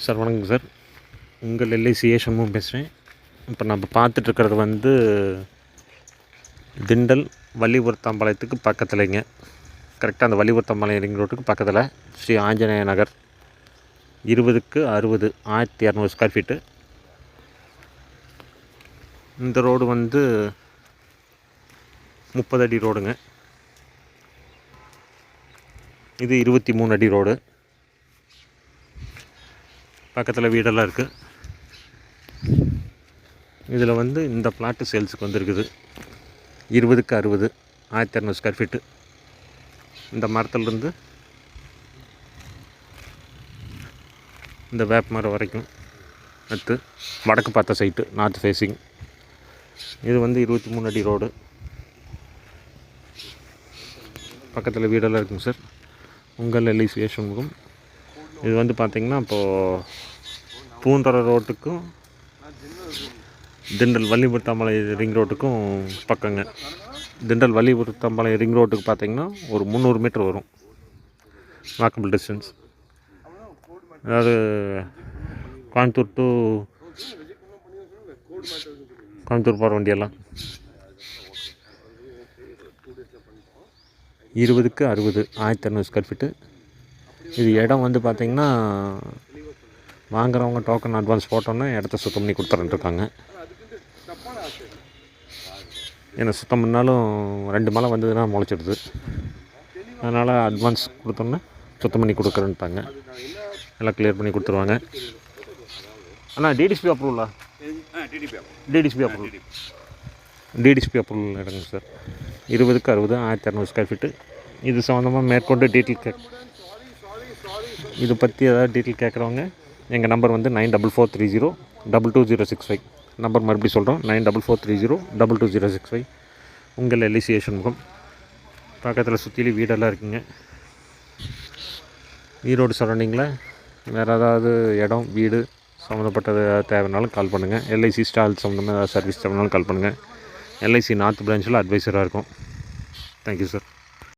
Sir வணக்கம் sir. உங்கள் LIC Shanmugam பேசுகிறேன். இப்போ நம்ம பார்த்துட்ருக்கிறது வந்து திண்டல் வள்ளிபுரத்தாம்பாளையத்துக்கு பக்கத்துலேங்க. கரெக்டாக அந்த வள்ளிபுரத்தாம்பாளையம் ரிங் ரோட்டுக்கு பக்கத்தில் ஸ்ரீ ஆஞ்சநேய நகர் 20க்கு 60 1200 ஸ்கொயர் ஃபீட்டு. இந்த ரோடு வந்து 30 அடி ரோடுங்க. இது 23 அடி ரோடு. பக்கத்தில் வீடெல்லாம் இருக்குது. இதில் வந்து இந்த பிளாட்டு சேல்ஸுக்கு வந்துருக்குது. 20க்கு 60 1200 ஸ்கொயர் ஃபீட்டு. இந்த மரத்துலேருந்து இந்த வேப்ப மரம் வரைக்கும் அடுத்து வடக்கு பார்த்த சைட்டு, நார்த் ஃபேஸிங். இது வந்து 23 அடி ரோடு. பக்கத்தில் வீடெல்லாம் இருக்குங்க சார். உங்கள் எல்ஐசி சண்முகம். இது வந்து பார்த்திங்கன்னா இப்போது பூந்தர ரோட்டுக்கும் திண்டல் வள்ளிபுரத்தாம்பாளையம் ரிங் ரோட்டுக்கும் பக்கங்க. திண்டல் வள்ளிபுரத்தாம்பாளையம் ரிங் ரோட்டுக்கு பார்த்திங்கன்னா ஒரு 300 மீட்டர் வரும் வாக்கபிள் டிஸ்டன்ஸ். அதாவது கோயம்புத்தூர் போகிற வண்டியெல்லாம் 20க்கு 60 1200 ஸ்கொயர் ஃபீட்டு. இது இடம் வந்து பார்த்திங்கன்னா வாங்குறவங்க டோக்கன் அட்வான்ஸ் போட்டோன்னே இடத்த சுத்தம் பண்ணி கொடுத்துருக்காங்க. ஏன்னா சுத்தம் பண்ணாலும் 2 மழை வந்ததுன்னா முளைச்சிடுது. அதனால் அட்வான்ஸ் கொடுத்தோன்னே சுத்தம் பண்ணி கொடுக்குறேன்ட்டாங்க. எல்லாம் கிளியர் பண்ணி கொடுத்துருவாங்க. ஆனால் டிடிசிபி அப்ரூவலா? டிடிசிபி அப்ரூவல் இடங்க சார். 20க்கு 60 1200 square feet. இது சம்மந்தமாக மேற்கொண்டு டீட்டெயில் இது பற்றி ஏதாவது டீட்டெயில் கேட்குறவங்க எங்கள் நம்பர் வந்து 9443022065. நம்பர் மறுபடியும் சொல்கிறோம், 9443022065. உங்கள் எல்ஐசி சண்முகம். பக்கத்தில் சுற்றிலும் வீடெல்லாம் இருக்குங்க. ஈரோடு சரௌண்டிங்கில் வேறு ஏதாவது இடம் வீடு சம்மந்தப்பட்டது தேவைனாலும் கால் பண்ணுங்கள். எல்ஐசி ஸ்டால் சம்மந்தமாக ஏதாவது சர்வீஸ் தேவைனாலும் கால் பண்ணுங்கள். எல்ஐசி நார்த் பிரான்ச்சில் அட்வைசராக இருக்கும். Thank you sir.